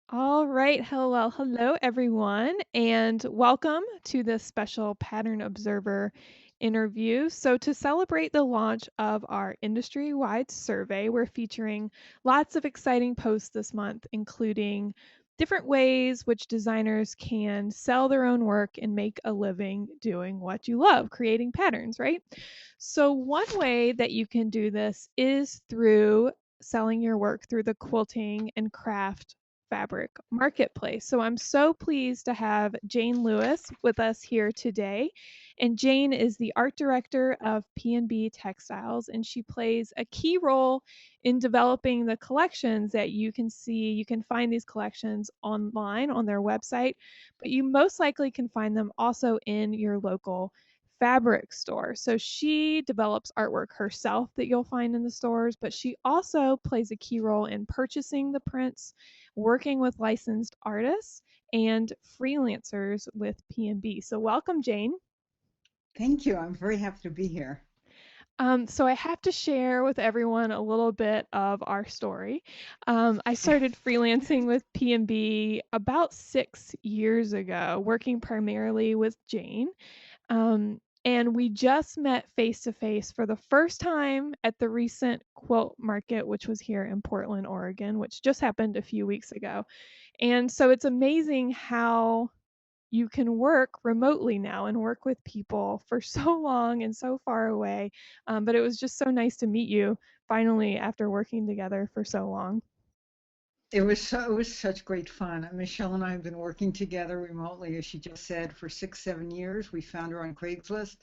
All right. Hello, everyone, and welcome to this special Pattern Observer interview. So, to celebrate the launch of our industry wide survey, we're featuring lots of exciting posts this month, including different ways which designers can sell their own work and make a living doing what you love, creating patterns, right? So, one way that you can do this is through selling your work through the quilting and craft fabric marketplace. So I'm so pleased to have Jane Lewis with us here today. And Jane is the art director of P&B Textiles, and she plays a key role in developing the collections that you can see. You can find these collections online on their website, but you most likely can find them also in your local fabric store. So she develops artwork herself that you'll find in the stores, but she also plays a key role in purchasing the prints, working with licensed artists, and freelancers with P&B. So welcome, Jane. Thank you. I'm very happy to be here. So I have to share with everyone a little bit of our story. I started freelancing with P&B about 6 years ago, working primarily with Jane. And we just met face to face for the first time at the recent quilt market, which was here in Portland, Oregon, which just happened a few weeks ago. And so it's amazing how you can work remotely now and work with people for so long and so far away. But it was just so nice to meet you finally after working together for so long. It was such great fun. Michelle and I have been working together remotely, as she just said, for 6, 7 years. We found her on Craigslist,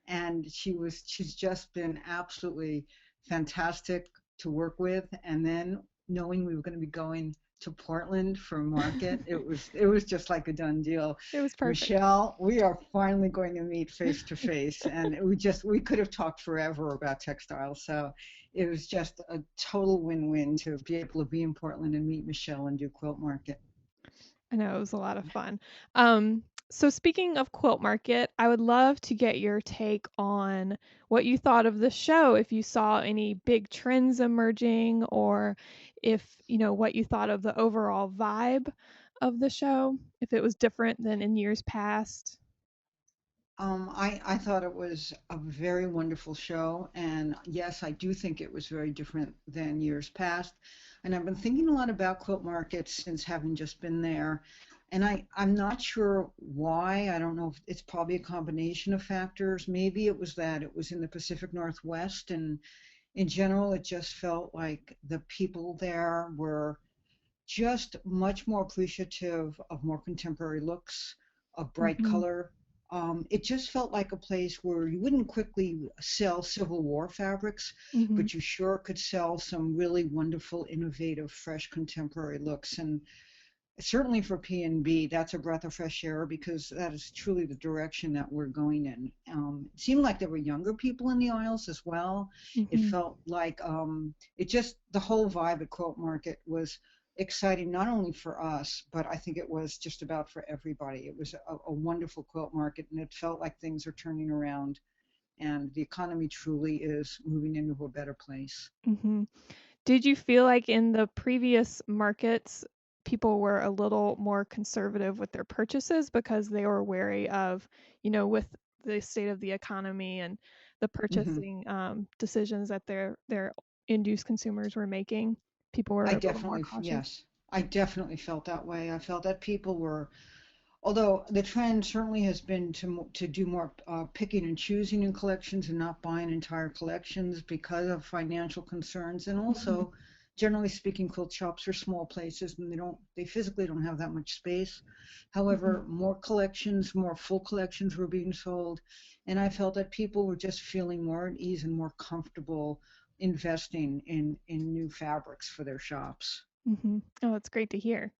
and she's just been absolutely fantastic to work with. And then knowing we were going to be going to Portland for a market, it was just like a done deal. It was perfect. Michelle, we are finally going to meet face to face, and we could have talked forever about textiles. So it was just a total win-win to be able to be in Portland and meet Michelle and do quilt market. I know it was a lot of fun. So speaking of Quilt Market, I would love to get your take on what you thought of the show, if you saw any big trends emerging, or if, what you thought of the overall vibe of the show, if it was different than in years past. I thought it was a very wonderful show, and yes, I do think it was very different than years past. And I've been thinking a lot about quilt markets since having just been there, and I'm not sure why. I don't know if it's probably a combination of factors. Maybe it was that it was in the Pacific Northwest, and in general, it just felt like the people there were just much more appreciative of more contemporary looks, of bright Mm-hmm. color. It just felt like a place where you wouldn't quickly sell Civil War fabrics, Mm-hmm. but you sure could sell some really wonderful, innovative, fresh contemporary looks. And certainly for P&B, that's a breath of fresh air because that is truly the direction that we're going in. It seemed like there were younger people in the aisles as well. It Mm-hmm. felt like the whole vibe at Quilt Market was exciting, not only for us, but I think it was just about for everybody. It was a wonderful quilt market, and it felt like things are turning around, and the economy truly is moving into a better place. Mm-hmm. Did you feel like in the previous markets, people were a little more conservative with their purchases because they were wary of, with the state of the economy and the Hmm. purchasing decisions that their end-use consumers were making? People were I a little more definitely, cautious. yes, I definitely felt that way. I felt that people were, although the trend certainly has been to do more picking and choosing in collections and not buying entire collections because of financial concerns, and Mhm. also, generally speaking, quilt shops are small places and they physically don't have that much space. Mhm. However, more collections, more full collections were being sold, and I felt that people were just feeling more at ease and more comfortable investing in new fabrics for their shops. Mhm. Oh, it's great to hear.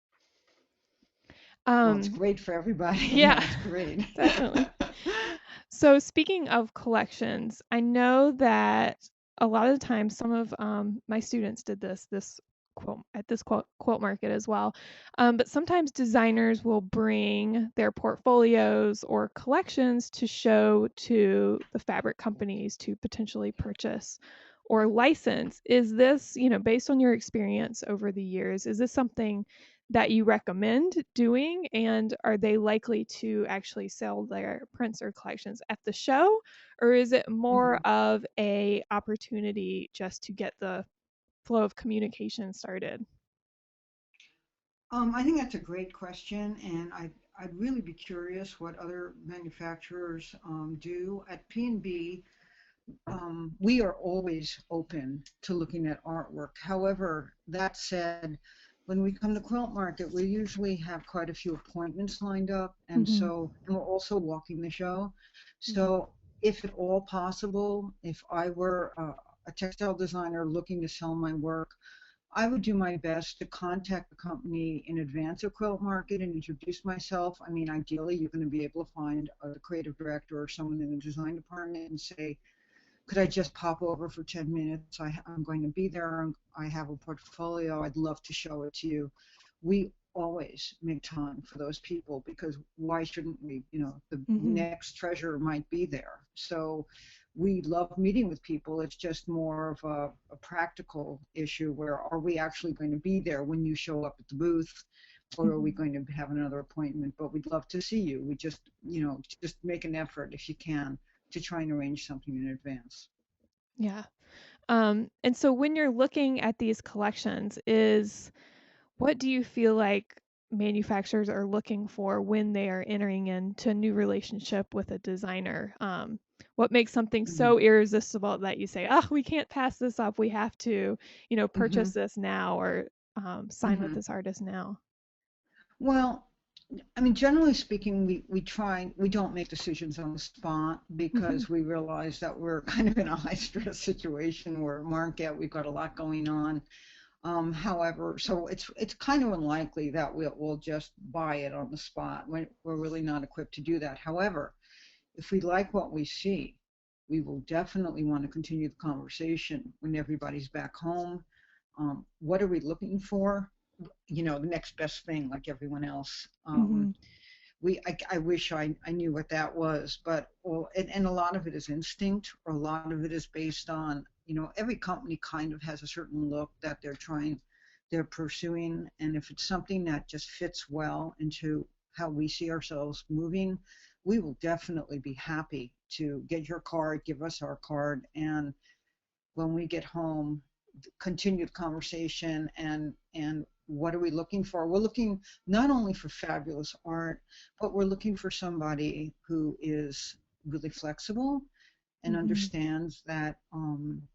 Well, it's Um, great for everybody. yeah, Yeah, it's great. definitely. So speaking of collections, I know that a lot of the time some of my students did this quilt market as well. But sometimes designers will bring their portfolios or collections to show to the fabric companies to potentially purchase or license. Is this, based on your experience over the years, is this something that you recommend doing? And are they likely to actually sell their prints or collections at the show? Or is it more Mhm. of a opportunity just to get the flow of communication started? I think that's a great question, and I'd really be curious what other manufacturers do. At P&B, we are always open to looking at artwork. However, that said, when we come to Quilt Market, we usually have quite a few appointments lined up, Mm-hmm. and we're also walking the show. Mm-hmm. So, if at all possible, if I were a textile designer looking to sell my work, I would do my best to contact the company in advance of Quilt Market and introduce myself. I mean, ideally, you're going to be able to find a creative director or someone in the design department and say, could I just pop over for 10 minutes? I'm going to be there. I have a portfolio. I'd love to show it to you. We always make time for those people because why shouldn't we? You know, the Mm-hmm. next treasure might be there. So we love meeting with people. It's just more of a practical issue where are we actually going to be there when you show up at the booth? Or are we Mm-hmm. going to have another appointment? But we'd love to see you. We just, just make an effort if you can to try and arrange something in advance. Yeah. And so when you're looking at these collections, is what do you feel like manufacturers are looking for when they are entering into a new relationship with a designer? What makes something Mhm. so irresistible that you say, "Oh, we can't pass this up. We have to, purchase Mhm. this now or sign with Mhm. this artist now." Well, I mean, generally speaking, we don't make decisions on the spot Hmm. because we realize that we're kind of in a high stress situation where market, we've got a lot going on. However, so it's kind of unlikely that we'll just buy it on the spot. We're really not equipped to do that. However, if we like what we see, we will definitely want to continue the conversation when everybody's back home. What are we looking for? The next best thing, like everyone else. Hmm. I wish I knew what that was, but well, and a lot of it is instinct, or a lot of it is based on, every company kind of has a certain look that they're pursuing, and if it's something that just fits well into how we see ourselves moving, we will definitely be happy to get your card, give us our card, and when we get home, continue the conversation and what are we looking for? We're looking not only for fabulous art, but we're looking for somebody who is really flexible and Hmm. understands that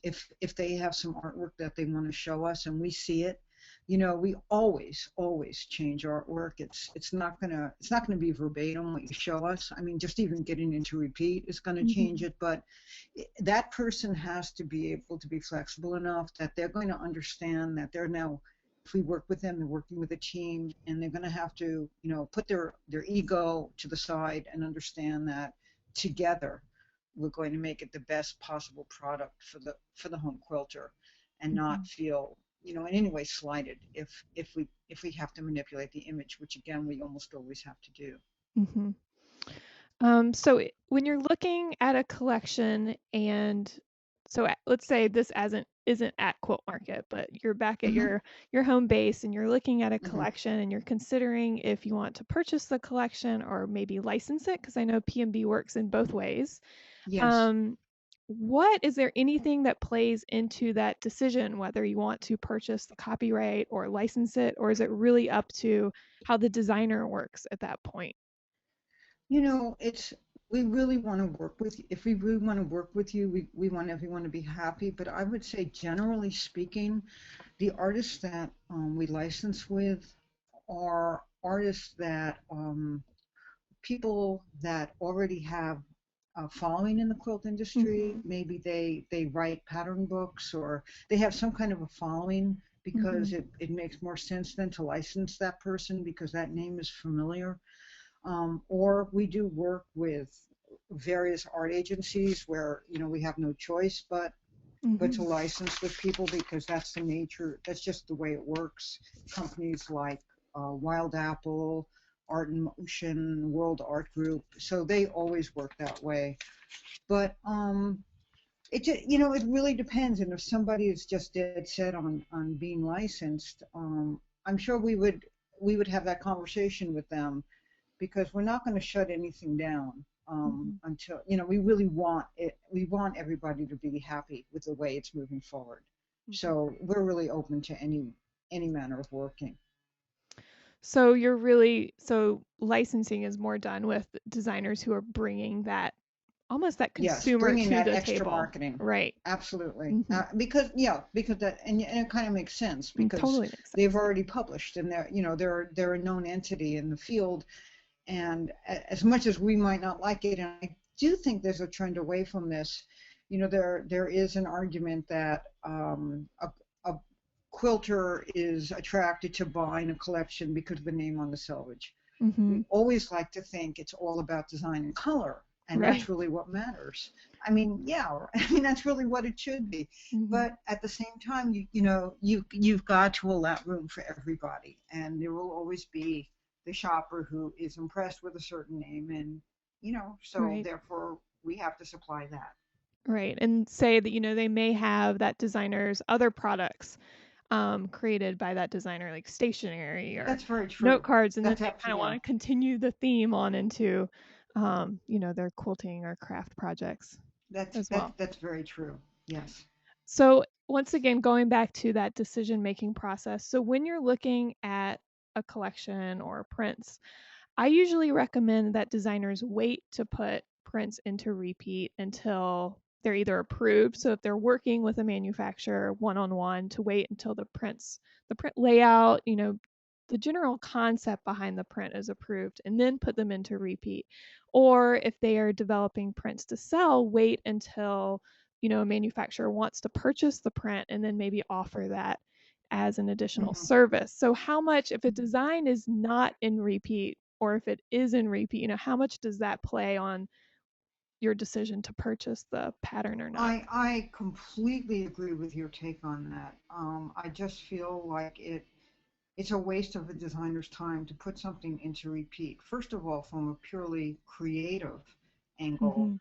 if they have some artwork that they want to show us and we see it, we always change artwork. It's not gonna be verbatim what you show us. I mean, just even getting into repeat is going to change Hmm. it, but that person has to be able to be flexible enough that they're going to understand that they're now, if we work with them, they're working with a team, and they're going to have to, put their ego to the side and understand that together we're going to make it the best possible product for the home quilter, and not Hmm. feel, in any way slighted if we have to manipulate the image, which again we almost always have to do. Hmm. So when you're looking at a collection and let's say this isn't at Quilt Market, but you're back at Hmm. your home base and you're looking at a Hmm. collection and you're considering if you want to purchase the collection or maybe license it, because I know P&B works in both ways. Yes. Um, what is there anything that plays into that decision whether you want to purchase the copyright or license it, or is it really up to how the designer works at that point? It's we really want to work with you. If we really want to work with you, we want everyone to be happy. But I would say, generally speaking, the artists that we license with are artists that people that already have a following in the quilt industry. Hmm. Maybe they write pattern books or they have some kind of a following because Hmm. it makes more sense than to license that person because that name is familiar. Or we do work with various art agencies where we have no choice but to Hmm. license with people because that's the nature. That's just the way it works. Companies like Wild Apple, Art in Motion, World Art Group, so they always work that way. But it just, it really depends. And if somebody is just dead set on being licensed, I'm sure we would. we would have that conversation with them because we're not going to shut anything down Mhm. until, you know, we really want it. We want everybody to be happy with the way it's moving forward. Mhm. So we're really open to any manner of working. So you're really so licensing is more done with designers who are bringing that almost that Yes, consumer bringing to that the extra table. marketing. Right. Absolutely. Mhm. Because yeah, because that and it kind of makes sense because Totally makes they've sense. already published and they're, you know, they're a known entity in the field. And as much as we might not like it, and I do think there's a trend away from this, you know, there is an argument that a quilter is attracted to buying a collection because of the name on the selvage. We Mhm. always like to think it's all about design and color, and Right. that's really what matters. I mean, yeah, I mean that's really what it should be. Mhm. But at the same time, you know, you've got to allow room for everybody, and there will always be the shopper who is impressed with a certain name, and you know, so Right. therefore we have to supply that. Right. And say that, they may have that designer's other products created by that designer, like stationery or That's very note true. cards, and then That's they kind of absolutely, want yeah. to continue the theme on into, their quilting or craft projects as well. That's very true. Yes. So, once again, going back to that decision making process. So, when you're looking at a collection or prints, I usually recommend that designers wait to put prints into repeat until they're either approved. So if they're working with a manufacturer one on one, to wait until the print layout, the general concept behind the print is approved and then put them into repeat. Or if they are developing prints to sell, wait until, a manufacturer wants to purchase the print and then maybe offer that as an additional Hmm. service. So how much, if a design is not in repeat or if it is in repeat, how much does that play on your decision to purchase the pattern or not? I completely agree with your take on that. I just feel like it's a waste of a designer's time to put something into repeat. First of all, from a purely creative angle, Mhm.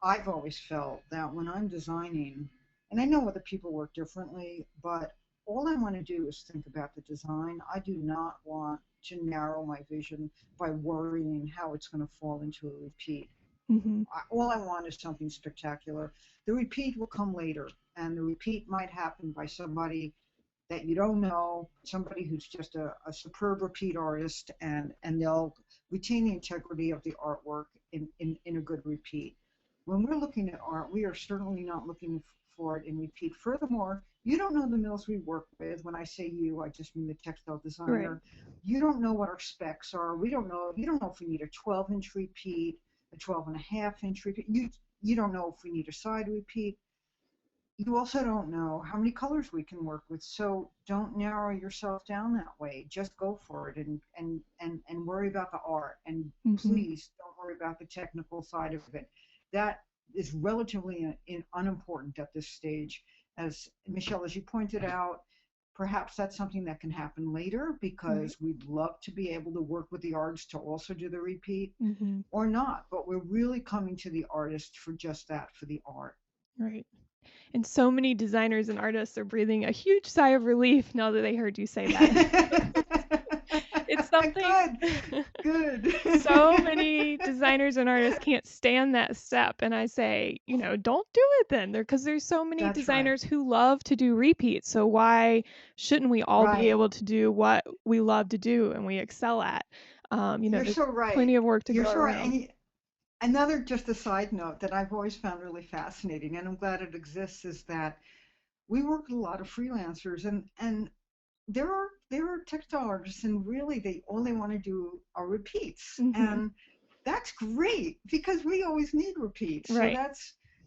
I've always felt that when I'm designing, and I know other people work differently, but all I want to do is think about the design. I do not want to narrow my vision by worrying how it's going to fall into a repeat. Mhm. All I want is something spectacular. The repeat will come later, and the repeat might happen by somebody that you don't know, somebody who's just a superb repeat artist, and they'll retain the integrity of the artwork in a good repeat. When we're looking at art, we are certainly not looking for it in repeat. Furthermore, you don't know the mills we work with. When I say you, I just mean the textile Right. designer. You don't know what our specs are. We don't know. You don't know if we need a 12-inch repeat, a 12 and a half inch repeat. You don't know if we need a side repeat. You also don't know how many colors we can work with. So don't narrow yourself down that way. Just go for it and worry about the art. And Mhm. please don't worry about the technical side of it. That is relatively unimportant at this stage. As Michelle, as you pointed out, perhaps that's something that can happen later Right. because we'd love to be able to work with the artists to also do the repeat Mhm. or not. But we're really coming to the artist for just that, for the art. Right. And so many designers and artists are breathing a huge sigh of relief now that they heard you say that. It's something Good, good. so many designers and artists can't stand that step, and I say, don't do it then. Because there's so many That's right. designers who love to do repeats. So why shouldn't we all be Right. able to do what we love to do and we excel at? You're There's so right. plenty of work to You're go so right. around. And another just a side note that I've always found really fascinating, and I'm glad it exists, is that we work with a lot of freelancers, and there are textile artists, and really they want to do are repeats, Hmm. and that's great because we always need repeats. So Right.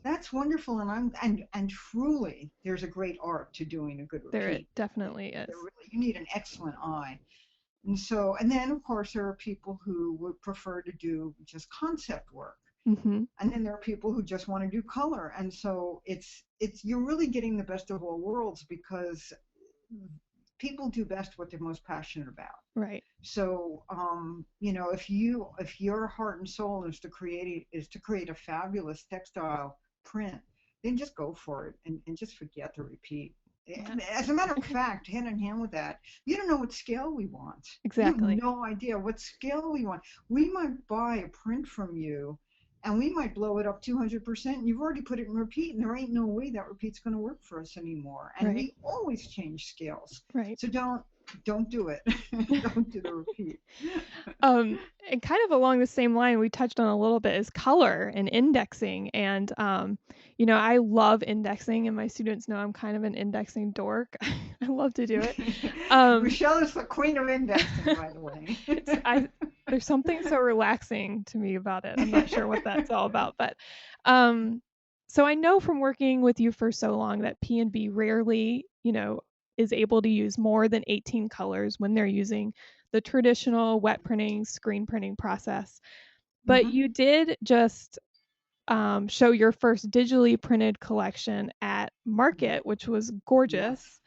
that's wonderful, and truly there's a great art to doing a good There it repeat. definitely is. You need an excellent eye. And then of course there are people who would prefer to do just concept work. Hmm. And then there are people who just want to do color. And so it's you're really getting the best of all worlds because people do best what they're most passionate about. Right. So you know, if your heart and soul is to create a fabulous textile print, then just go for it and just forget the repeat. Yeah, As a matter of fact, hand in hand with that, you don't know what scale we want. You have exactly. no idea what scale we want. We might buy a print from you and we might blow it up 200%. And you've already put it in repeat, and there ain't no way that repeat's going to work for us anymore. And Right, we always change scales. right. So don't do it. Don't do the repeat. Um, and kind of along the same line we touched on a little bit is color and indexing. And, I love indexing, and my students know I'm kind of an indexing dork. I love to do it. Um, Rochelle is the queen of indexing, by the way. it's I there's something so relaxing to me about it. I'm not sure what that's all about, but um, so I know from working with you for so long that P&B rarely, is able to use more than 18 colors when they're using the traditional wet printing, screen printing process. But Hmm. you did just show your first digitally printed collection at Yeah. Market, which was Yes. gorgeous.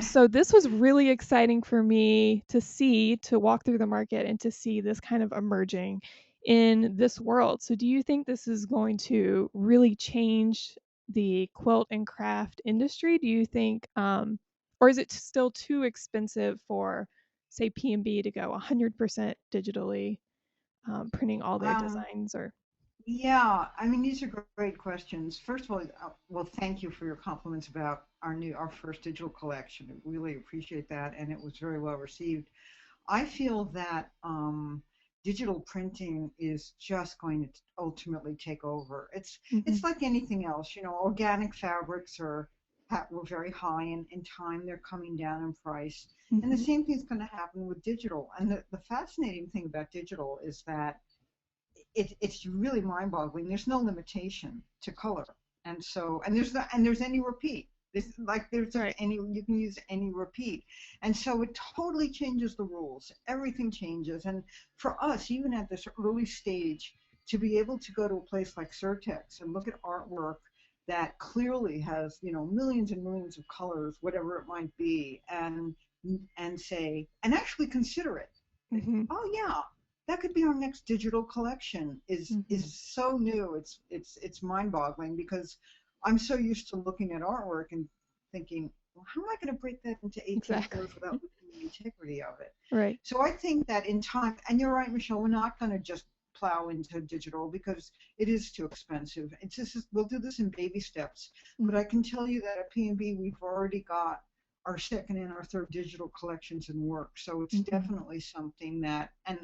So this was really exciting for me to see, to walk through the market and to see this kind of emerging in this world. So do you think this is going to really change the quilt and craft industry? Do you think, or is it still too expensive for, say, P&B to go 100% digitally, printing all their Um, designs? Or Yeah, I mean, these are great questions. First of all, well, thank you for your compliments about our first digital collection. I really appreciate that, and it was very well received. I feel that digital printing is just going to ultimately take over. It's Mhm, like anything else, organic fabrics were very high, and in time they're coming down in price. And the mhm, same thing is going to happen with digital. And the fascinating thing about digital is that it's really mind-boggling. There's no limitation to color, and there's any repeat. There's just right. any you can use any repeat, and so it totally changes the rules. Everything changes, and for us, even at this early stage, to be able to go to a place like Surtex and look at artwork that clearly has millions and millions of colors, whatever it might be, and say and actually consider it. Mhm, Oh yeah, that could be our next digital collection mhm. is so new. It's mind-boggling because I'm so used to looking at artwork and thinking, well, how am I going to break that into 18 Exactly. colors without losing the integrity of it? Right. So I think that in time, and you're right, Michelle, we're not going to just plow into digital because it is too expensive. It's just we'll do this in baby steps. But Mhm, I can tell you that at P&B we've already got our second and our third digital collections in work. So it's mhm, definitely something that, and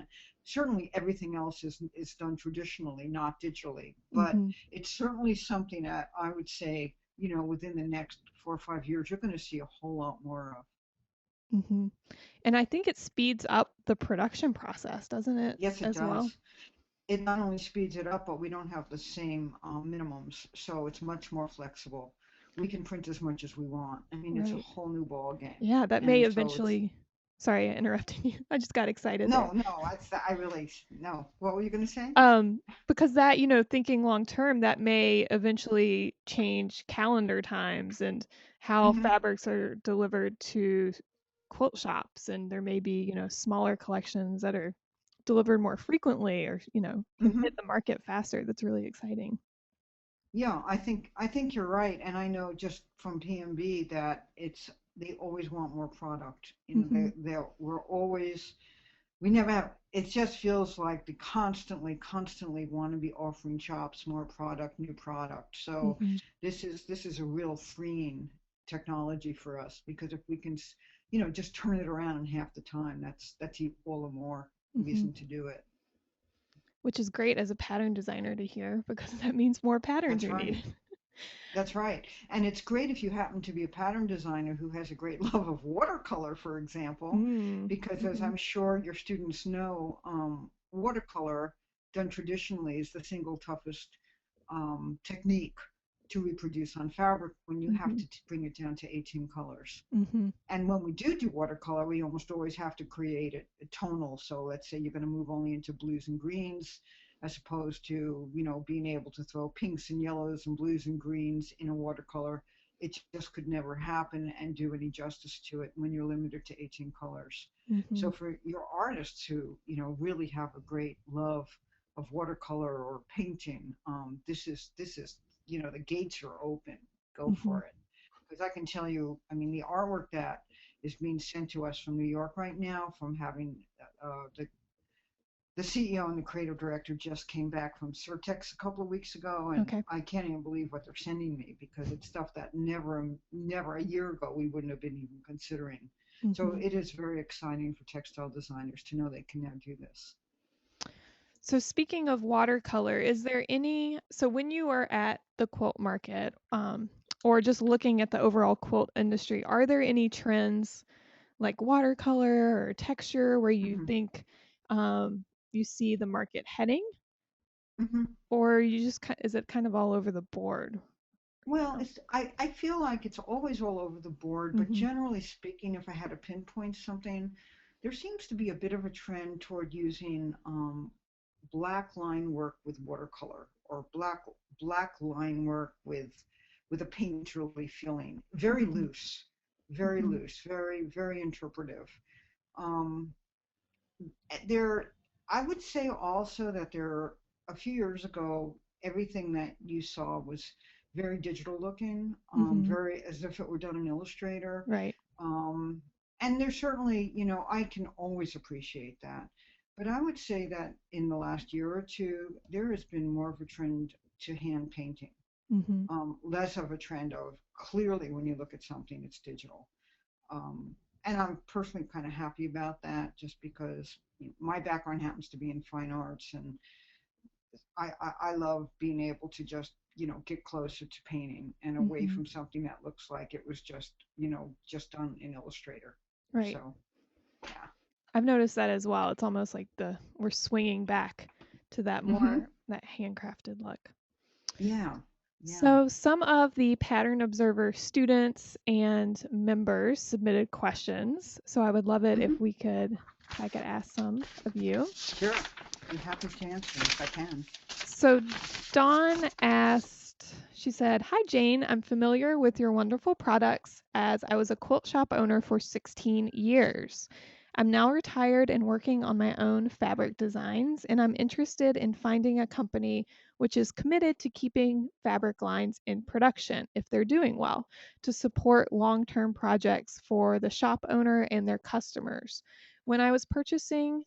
certainly everything else is done traditionally, not digitally. But mhm, it's certainly something that I would say, within the next 4 or 5 years, you're going to see a whole lot more of. mhm. And I think it speeds up the production process, doesn't it, Yes, it as well? does. It not only speeds it up, but we don't have the same minimums, so it's much more flexible. We can print as much as we want. I mean, it's a Right. whole new ball game, Yeah, that may and so it's eventually. Sorry, I interrupted you. I just got excited there. no. I really no. What were you going to say? Because that, thinking long term, that may eventually change calendar times and how Hmm. fabrics are delivered to quilt shops. And there may be, smaller collections that are delivered more frequently or, can hit Hmm. the market faster. That's really exciting. Yeah, I think you're right, and I know just from PMB that they always want more product. Hmm. We never have. It just feels like they constantly want to be offering shops more product, new product. So Hmm. this is a real freeing technology for us because if we can, just turn it around in half the time, that's all the more Hmm. reason to do it. Which is great as a pattern designer to hear because that means more patterns That's are right. needed. That's right. And it's great if you happen to be a pattern designer who has a great love of watercolor, for example, Mm. because as Hmm. I'm sure your students know, watercolor done traditionally is the single toughest technique to reproduce on fabric when you have Hmm. to bring it down to 18 colors. Hmm. And when we do watercolor, we almost always have to create a tonal. So let's say you're going to move only into blues and greens, as opposed to, being able to throw pinks and yellows and blues and greens in a watercolor. It just could never happen and do any justice to it when you're limited to 18 colors. Hmm. So for your artists who, really have a great love of watercolor or painting, this is, the gates are open. Go Hmm. for it. because I can tell you, I mean, the artwork that is being sent to us from New York right now, from having the CEO and the creative director just came back from Certex a couple of weeks ago, and Okay. I can't even believe what they're sending me because it's stuff that never a year ago we wouldn't have been even considering. So Hmm. it is very exciting for textile designers to know they can now do this. So speaking of watercolor, is there any, so when you are at the quilt market, or just looking at the overall quilt industry, are there any trends like watercolor or texture where you Hmm. think you see the market heading, Hmm. or you just is it kind of all over the board right Well, now? I feel like it's always all over the board, but Mm-hmm. generally speaking, if I had to pinpoint something, there seems to be a bit of a trend toward using black line work with watercolor or black line work with a painterly feeling. Mm-hmm. Very Mm-hmm. loose, very interpretive. Um, there, I would say also that there a few years ago, everything that you saw was very digital looking, Mm-hmm. very as if it were done in Illustrator. Right. Um, and there's certainly, I can always appreciate that. But I would say that in the last year or two, there has been more of a trend to hand painting, Mm-hmm. less of a trend of clearly when you look at something, it's digital. Um, and I'm personally kind of happy about that just because my background happens to be in fine arts and I love being able to just, get closer to painting and away Mm-hmm. from something that looks like it was just, just done in Illustrator. Right. So, yeah. I've noticed that as well. It's almost like the we're swinging back to that Hmm. more that handcrafted look. Yeah. Yeah. So, some of the Pattern Observer students and members submitted questions. So, I would love it Hmm. if I could ask some of you. Sure. I'm happy to answer if I can. So, Dawn asked, she said, "Hi, Jane. I'm familiar with your wonderful products as I was a quilt shop owner for 16 years. I'm now retired and working on my own fabric designs, and I'm interested in finding a company which is committed to keeping fabric lines in production if they're doing well, to support long term projects for the shop owner and their customers. When I was purchasing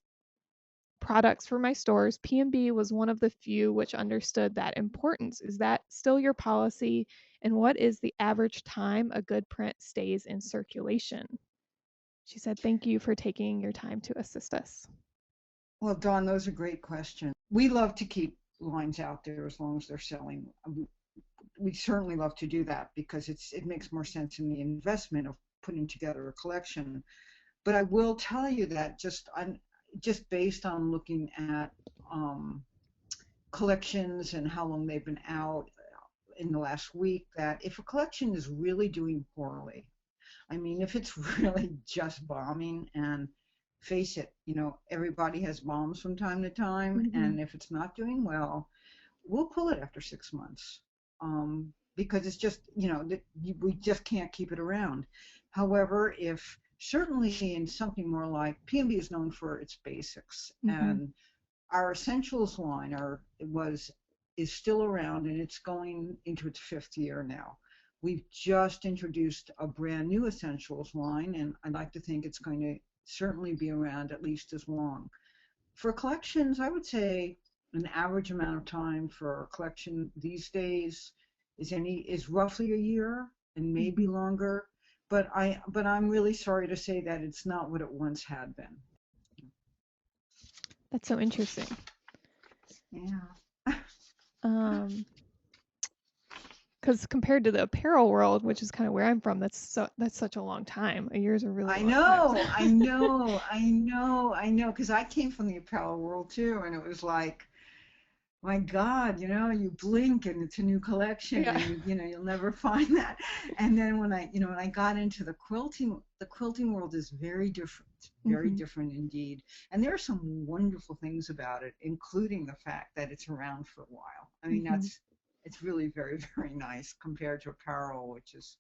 products for my stores, P&B was one of the few which understood that importance. Is that still your policy? And what is the average time a good print stays in circulation?" She said, "Thank you for taking your time to assist us." Well, Dawn, those are great questions. We love to keep lines out there as long as they're selling. We certainly love to do that because it makes more sense in the investment of putting together a collection. But I will tell you that just based on looking at um, collections and how long they've been out in the last week, that if a collection is really doing poorly, I mean, if it's really just bombing, and face it, everybody has bombs from time to time, Mm-hmm. and if it's not doing well, we'll pull it after 6 months, because it's just, we just can't keep it around. However, if certainly in something more like P&B is known for its basics, Mm-hmm. and our essentials line is still around, and it's going into its fifth year now. We've just introduced a brand new essentials line, and I'd like to think it's going to certainly be around at least as long. For collections, I would say an average amount of time for a collection these days is roughly a year and maybe Mm-hmm. longer. But I'm really sorry to say that it's not what it once had been. That's so interesting. Yeah. Um, because compared to the apparel world, which is kind of where I'm from, that's such a long time. A year is a really I long time. know, I know, I know, I know, because I came from the apparel world too, and it was like, my God, you blink and it's a new collection, Yeah. and you'll never find that. And then when I got into the quilting world is very Mm-hmm. different indeed. And there are some wonderful things about it, including the fact that it's around for a while. I mean, Mm-hmm. it's really very, very nice compared to apparel, which is,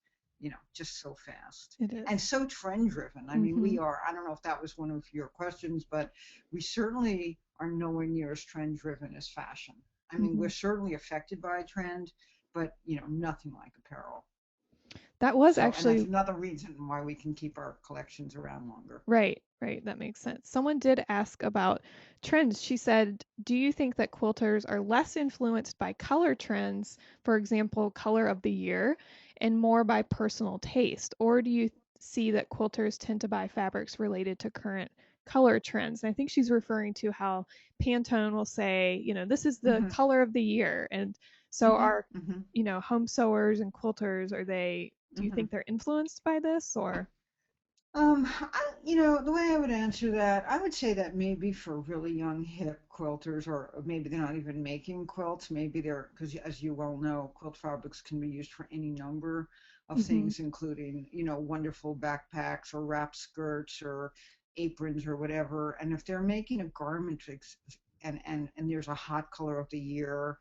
just so fast It and is. so trend driven. I mean, Mm-hmm. I don't know if that was one of your questions, but we certainly are nowhere near as trend driven as fashion. I mean, Mm-hmm. we're certainly affected by a trend, but nothing like apparel. That was So, and that's actually another reason why we can keep our collections around longer. right, right. That makes sense. Someone did ask about trends. She said, "Do you think that quilters are less influenced by color trends, for example, color of the year, and more by personal taste? Or do you see that quilters tend to buy fabrics related to current color trends?" And I think she's referring to how Pantone will say, this is the Hmm. color of the year. And so Hmm. are, Hmm. home sewers and quilters, do you Hmm. think they're influenced by this or? The way I would answer that, I would say that maybe for really young hip quilters, or maybe they're not even making quilts, maybe they're, because as you well know, quilt fabrics can be used for any number of Hmm. things, including, wonderful backpacks or wrap skirts or aprons or whatever. And if they're making a garment and there's a hot color of the year,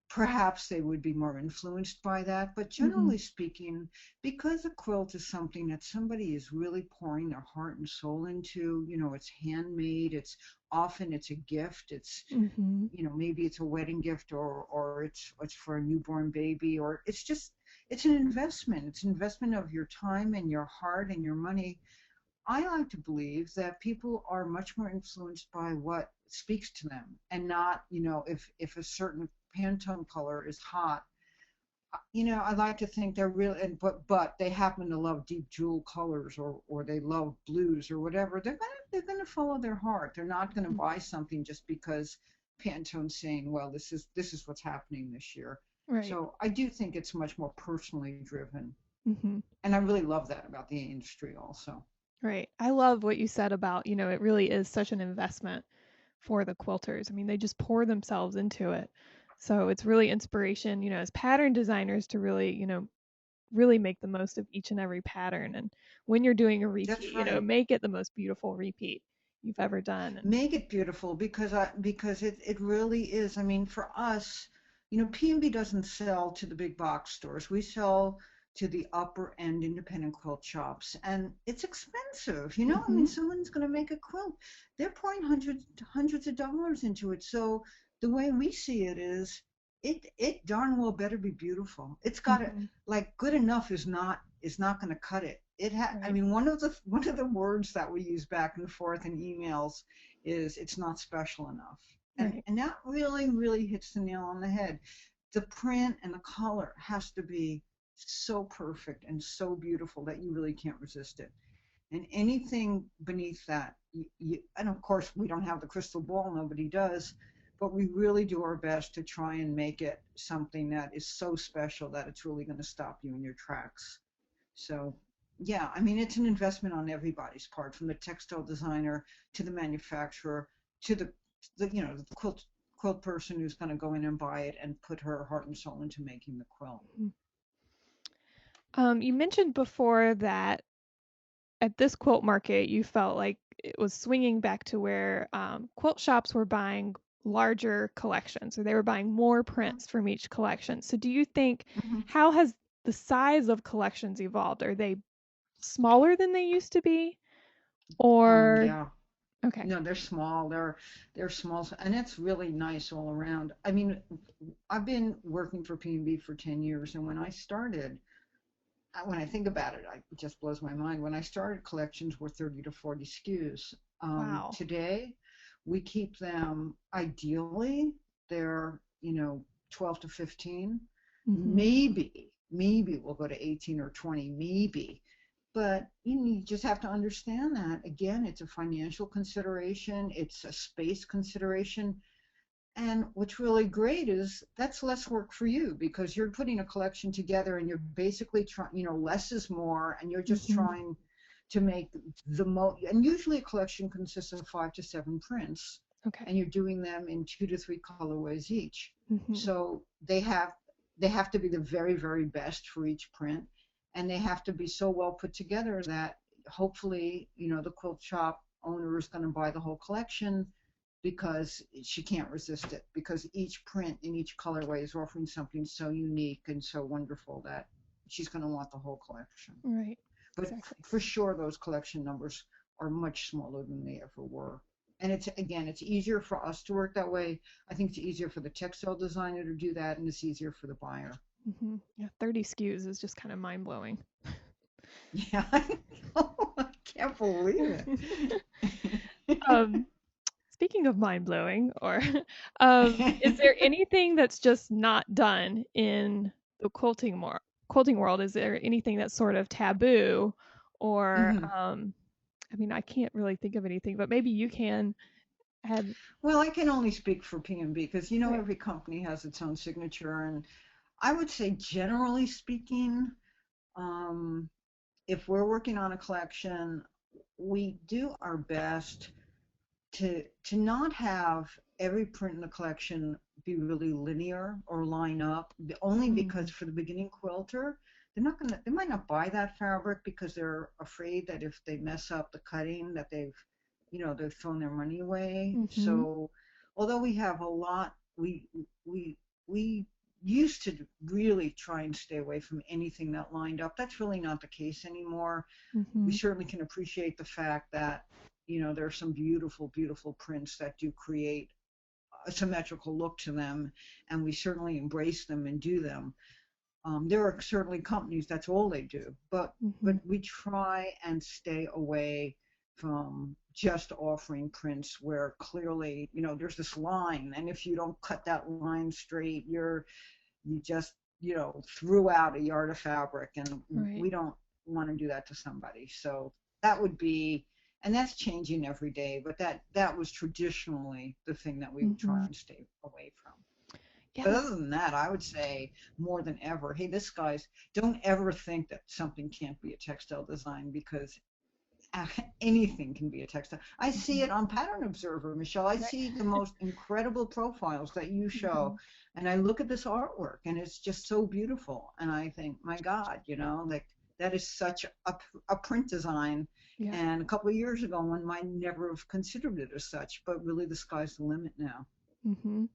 perhaps they would be more influenced by that. But Hmm. generally speaking, because a quilt is something that somebody is really pouring their heart and soul into, it's handmade, it's a gift, Hmm. maybe it's a wedding gift, or it's for a newborn baby, or it's an investment. It's an investment of your time and your heart and your money. I like to believe that people are much more influenced by what speaks to them, and not, if a certain Pantone color is hot. I like to think they're real, and but they happen to love deep jewel colors, or they love blues or whatever. They're gonna follow their heart. They're not gonna buy something just because Pantone's saying, well, this is what's happening this year. Right. So I do think it's much more personally driven, Hmm. and I really love that about the industry also. Right. I love what you said about, it really is such an investment for the quilters. I mean, they just pour themselves into it. So it's really inspiration, as pattern designers to really, really make the most of each and every pattern. And when you're doing a That's repeat, right. make it the most beautiful repeat you've ever done. And Make it beautiful, because it really is. I mean, for us, P&B doesn't sell to the big box stores. We sell to the upper end independent quilt shops, and it's expensive. I hmm mean, someone's going to make a quilt. They're pouring hundreds of dollars into it. So the way we see it is, it darn well better be beautiful. It's got to, hmm like, good enough is not going to cut it. I right, mean, one of the words that we use back and forth in emails is, it's not special enough. And right. and that really, really hits the nail on the head. The print and the color has to be so perfect and so beautiful that you really can't resist it. And anything beneath that, and of course we don't have the crystal ball, nobody does, but we really do our best to try and make it something that is so special that it's really going to stop you in your tracks. So, yeah, I mean, it's an investment on everybody's part, from the textile designer to the manufacturer to the quilt person who's going to go in and buy it and put her heart and soul into making the quilt. Mhm. You mentioned before that at this quilt market, you felt like it was swinging back to where quilt shops were buying larger collections, or they were buying more prints from each collection. So, do you think Mm-hmm. how has the size of collections evolved? Are they smaller than they used to be, or Yeah. okay? No, they're small. They're small, and it's really nice all around. I mean, I've been working for P&B for 10 years, and when I think about it, it just blows my mind. When I started, collections were 30 to 40 SKUs. Wow. Today, we keep them, ideally, they're, 12 to 15. Mm-hmm. Maybe we'll go to 18 or 20, maybe. But you just have to understand that, again, it's a financial consideration, it's a space consideration. And what's really great is that's less work for you, because you're putting a collection together and you're basically trying, less is more, and you're just Mm-hmm. trying to make the most. And usually a collection consists of 5 to 7 prints, Okay. and you're doing them in 2 to 3 colorways each. Mm-hmm. So they have to be the very, very best for each print, and they have to be so well put together that hopefully, the quilt shop owner is going to buy the whole collection, because she can't resist it, because each print in each colorway is offering something so unique and so wonderful that she's going to want the whole collection. Right. But Exactly. for sure, those collection numbers are much smaller than they ever were. And it's easier for us to work that way. I think it's easier for the textile designer to do that, and it's easier for the buyer. Yeah, 30 SKUs is just kind of mind blowing. Yeah, I know. I can't believe um, Speaking of mind blowing, or is there it. anything that's just not done in the quilting world? Is there anything that's sort of taboo, or Mhm. I mean, I can't really think of anything, but maybe you can add. Well, I can only speak for P&B because Right. every company has its own signature, and I would say generally speaking, um, if we're working on a collection, we do our best to not have every print in the collection be really linear or line up, only because Mm, for the beginning quilter, they might not buy that fabric because they're afraid that if they mess up the cutting that they've thrown their money away. mm-hmm, So although we have a lot, we we used to really try and stay away from anything that lined up. That's really not the case anymore. We mm-hmm, certainly can appreciate the fact that there are some beautiful, beautiful prints that do create a symmetrical look to them, and we certainly embrace them and do them. There are certainly companies that's all they do, but mm-hmm. we try and stay away from just offering prints where clearly there's this line, and if you don't cut that line straight, you just threw out a yard of fabric, and Right. we don't want to do that to somebody. So that would be, and that's changing every day, but that was traditionally the thing that we would Mm-hmm. try and stay away from. Yeah, But that's other than that, I would say more than ever, hey, this guy's don't ever think that something can't be a textile design, because anything can be a textile. I see mhm, it on Pattern Observer, Michelle. I right. see the most incredible profiles that you show, Mhm, and I look at this artwork, and it's just so beautiful. And I think, my God, like that is such a print design. yeah. And a couple of years ago, one might never have considered it as such, but really the sky's the limit now. Mhm.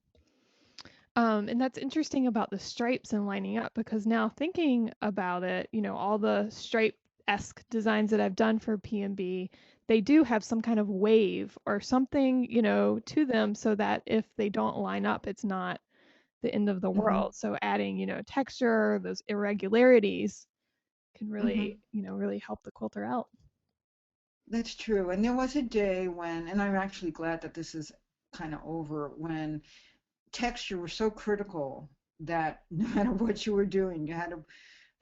And that's interesting about the stripes and lining up because now thinking about it, all the stripe-esque designs that I've done for P&B, they do have some kind of wave or something, to them so that if they don't line up, it's not the end of the Hmm. world. So adding, texture, those irregularities can really, Hmm. really help the quilter out. That's true. And there was a day when, and I'm actually glad that this is kind of over, when texture was so critical that no matter what you were doing, you had to,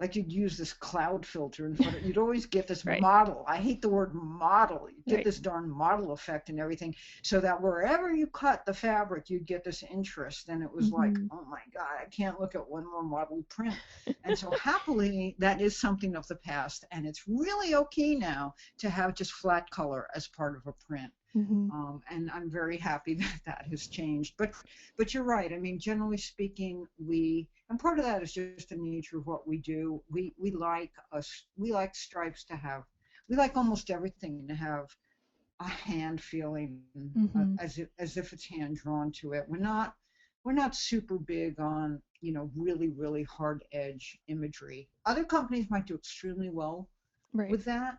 like, you'd use this cloud filter in front of, you'd always get this Right. model. I hate the word model. You get Right. this darn model effect and everything, so that wherever you cut the fabric, you'd get this interest. And it was like, Mhm. oh my God, I can't look at one more model print. And so happily, that is something of the past. And it's really okay now to have just flat color as part of a print. Mhm. And I'm very happy that that has changed. But you're right. I mean, generally speaking, and part of that is just the nature of what we do. We like stripes to have. We like almost everything to have a hand feeling, Mhm. as if it's hand drawn to it. We're not super big on really really hard edge imagery. Other companies might do extremely well Right. with that.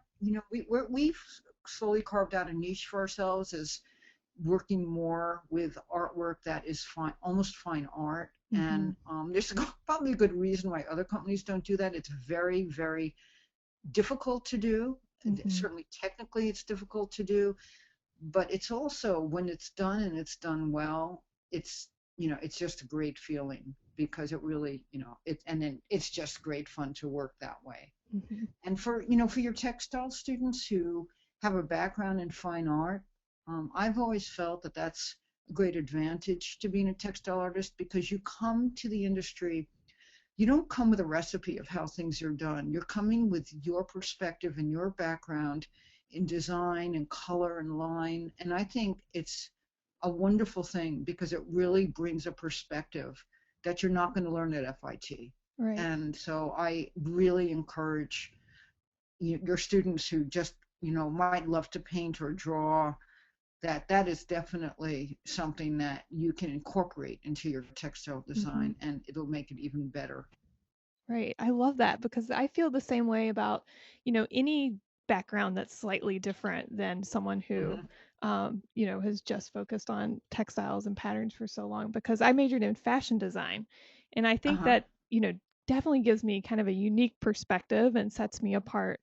We've slowly carved out a niche for ourselves as working more with artwork that is fine, almost fine art. And Mhm. there's probably a good reason why other companies don't do that. It's very, very difficult to do. Mhm. Certainly, technically, it's difficult to do, but it's also, when it's done and it's done well, it's just a great feeling, because it really, and then it's just great fun to work that way. Mhm. And for your textile students who have a background in fine art, I've always felt that that's a great advantage to being a textile artist, because you come to the industry, you don't come with a recipe of how things are done. You're coming with your perspective and your background in design and color and line. And I think it's a wonderful thing, because it really brings a perspective that you're not going to learn at FIT. Right. And so I really encourage your students who just might love to paint or draw, that is definitely something that you can incorporate into your textile Mhm. design, and it'll make it even better. Right. I love that because I feel the same way about, any background that's slightly different than someone who, Hmm. has just focused on textiles and patterns for so long because I majored in fashion design. And I think Uh-huh. that, definitely gives me kind of a unique perspective and sets me apart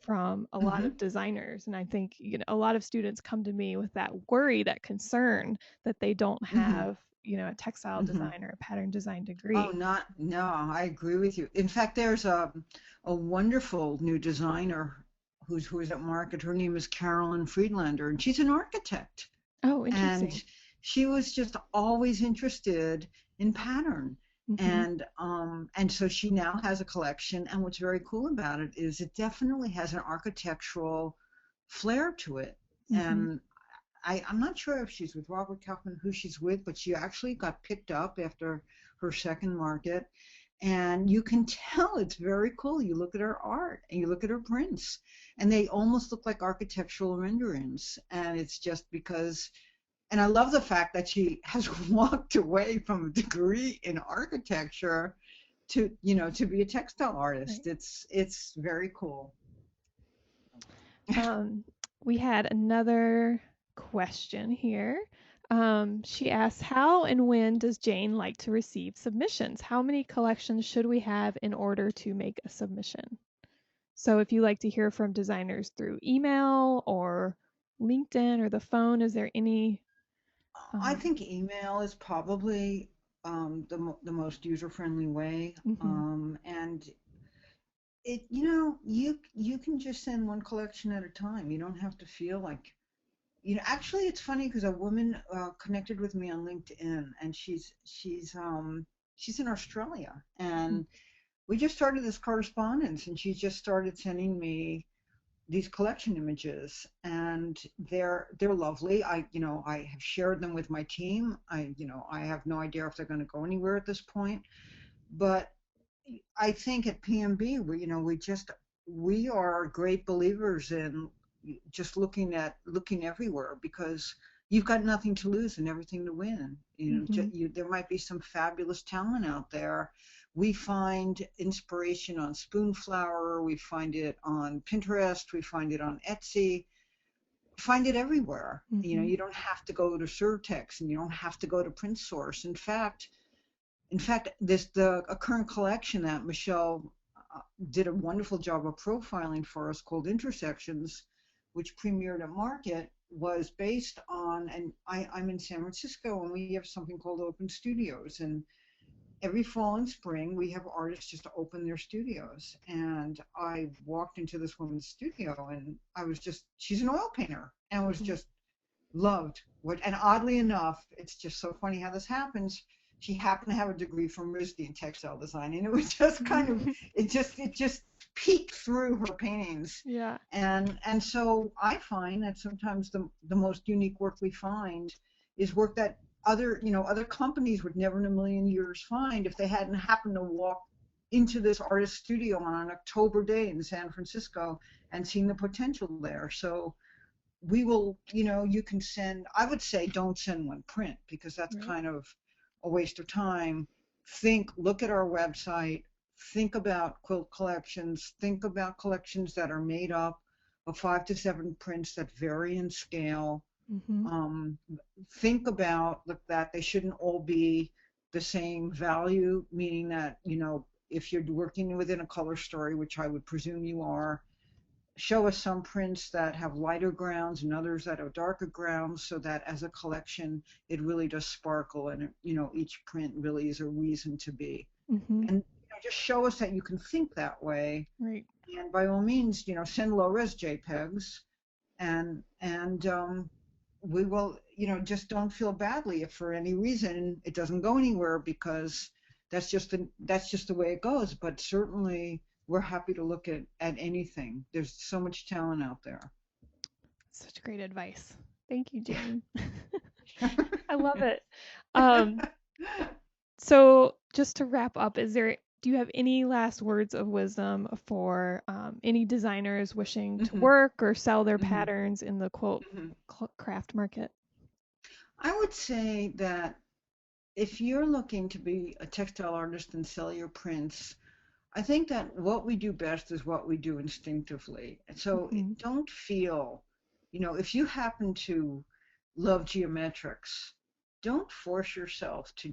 from a lot Hmm. of designers. And I think, a lot of students come to me with that worry, that concern that they don't Hmm. have, a textile Hmm. design or a pattern design Oh, degree. not, no, I agree with you. In fact, there's a wonderful new designer who's at market. Her name is Carolyn Friedlander, and she's an architect. Oh, And interesting. she was just always interested in pattern. Hmm. And so she now has a collection. And what's very cool about it is it definitely has an architectural flair to it. Hmm. And I'm not sure if she's with Robert Kaufman, who she's with, but she actually got picked up after her second market. And you can tell it's very cool. You look at her art and you look at her prints, and they almost look like architectural renderings. And it's just because, and I love the fact that she has walked away from a degree in architecture to be a textile Right. artist. It's very cool. Um, we had another question here. She asks, how and when does Jane like to receive submissions? How many collections should we have in order to make a submission? So if you like to hear from designers through email or LinkedIn or the phone, is there any? I Um, think email is probably the most user-friendly way. mhm, And you can just send one collection at a time. You don't have to feel like, actually, it's funny because a woman connected with me on LinkedIn, and she's in Australia, mhm, and we just started this correspondence, and she just started sending me these collection images, and they're lovely. I have shared them with my team. I have no idea if they're going to go anywhere at this point, but I think at PMB, we are great believers in just looking everywhere, because you've got nothing to lose and everything to win. mhm, There might be some fabulous talent out there. We find inspiration on Spoonflower, we find it on Pinterest, we find it on Etsy, find it everywhere. mhm, You don't have to go to Surtex, and you don't have to go to Print Source. In fact, this the a current collection that Michelle did a wonderful job of profiling for us, called Intersections, which premiered at Market, was based on, and I'm in San Francisco, and we have something called Open Studios, and every fall and spring we have artists just open their studios. And I walked into this woman's studio, and she's an oil painter, and was mhm, just loved what, and oddly enough, it's just so funny how this happens. She happened to have a degree from RISD in textile design, and it was just kind of, mhm. it just peeked through her paintings. Yeah. And so I find that sometimes the most unique work we find is work that other companies would never in a million years find if they hadn't happened to walk into this artist studio on an October day in San Francisco and seen the potential there. So we will, you can send, I would say don't send one print, because that's Right. kind of a waste of time. Look at our website, think about quilt collections, think about collections that are made up of 5 to 7 prints that vary in scale. Mhm, Um, think about that they shouldn't all be the same value, meaning that, if you're working within a color story, which I would presume you are, show us some prints that have lighter grounds and others that have darker grounds, so that as a collection it really does sparkle, and each print really is a reason to be. mhm. And just show us that you can think that way. Right. And by all means, send low res JPEGs, and we will, just don't feel badly if for any reason it doesn't go anywhere, because that's just the way it goes. But certainly we're happy to look at anything. There's so much talent out there. Such great advice. Thank you, Jane. I love it. Um, so just to wrap up, do you have any last words of wisdom for any designers wishing to Hmm. work or sell their Hmm. patterns in the quote Hmm. craft market? I would say that if you're looking to be a textile artist and sell your prints, I think that what we do best is what we do instinctively. And so Hmm. don't feel, if you happen to love geometrics, don't force yourself to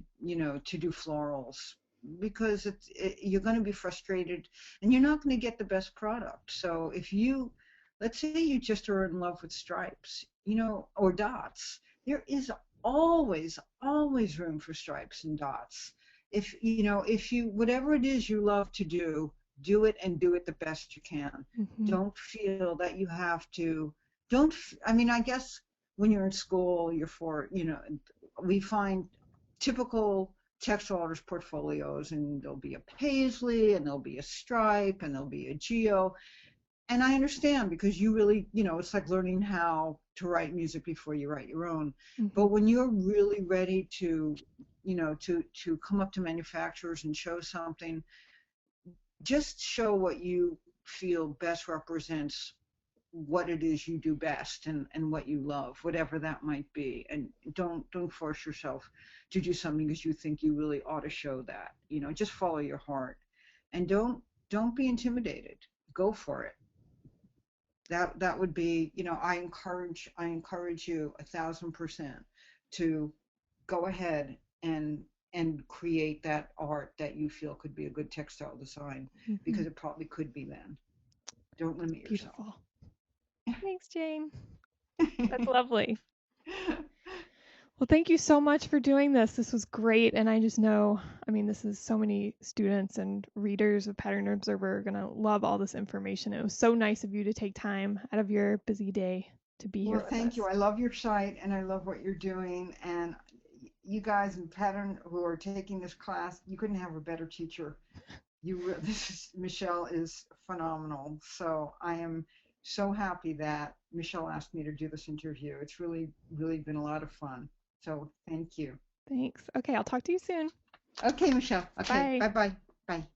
do florals. because you're going to be frustrated and you're not going to get the best product. So if you, let's say you just are in love with stripes, or dots, there is always room for stripes and dots. If you, whatever it is you love to do it and do it the best you can. Mhm. Don't feel that you have to, don't, I mean, I guess when you're in school, we find typical textile artist portfolios, and there'll be a paisley and there'll be a stripe and there'll be a geo. And I understand, because you really, it's like learning how to write music before you write your own. But Mhm. when you're really ready to, to come up to manufacturers and show something, just show what you feel best represents what it is you do best, and what you love, whatever that might be. And don't force yourself to do something because you think you really ought to show that. Just follow your heart, and don't be intimidated. Go for it. That would be, I encourage you 1,000% to go ahead and create that art that you feel could be a good textile design, Mhm. because it probably could be then. Don't limit yourself. Beautiful. Thanks, Jane. That's lovely. Well, thank you so much for doing this. This was great. And I just know, I mean, this is so many students and readers of Pattern Observer are going to love all this information. It was so nice of you to take time out of your busy day to be Well, here with thank you. us. I love your site and I love what you're doing. And you guys in Pattern who are taking this class, you couldn't have a better teacher. This is Michelle is phenomenal. So I am so happy that Michelle asked me to do this interview. It's really been a lot of fun. So thank you. Thanks. Okay, I'll talk to you soon. Okay, Michelle. Okay, Bye. bye bye. Bye.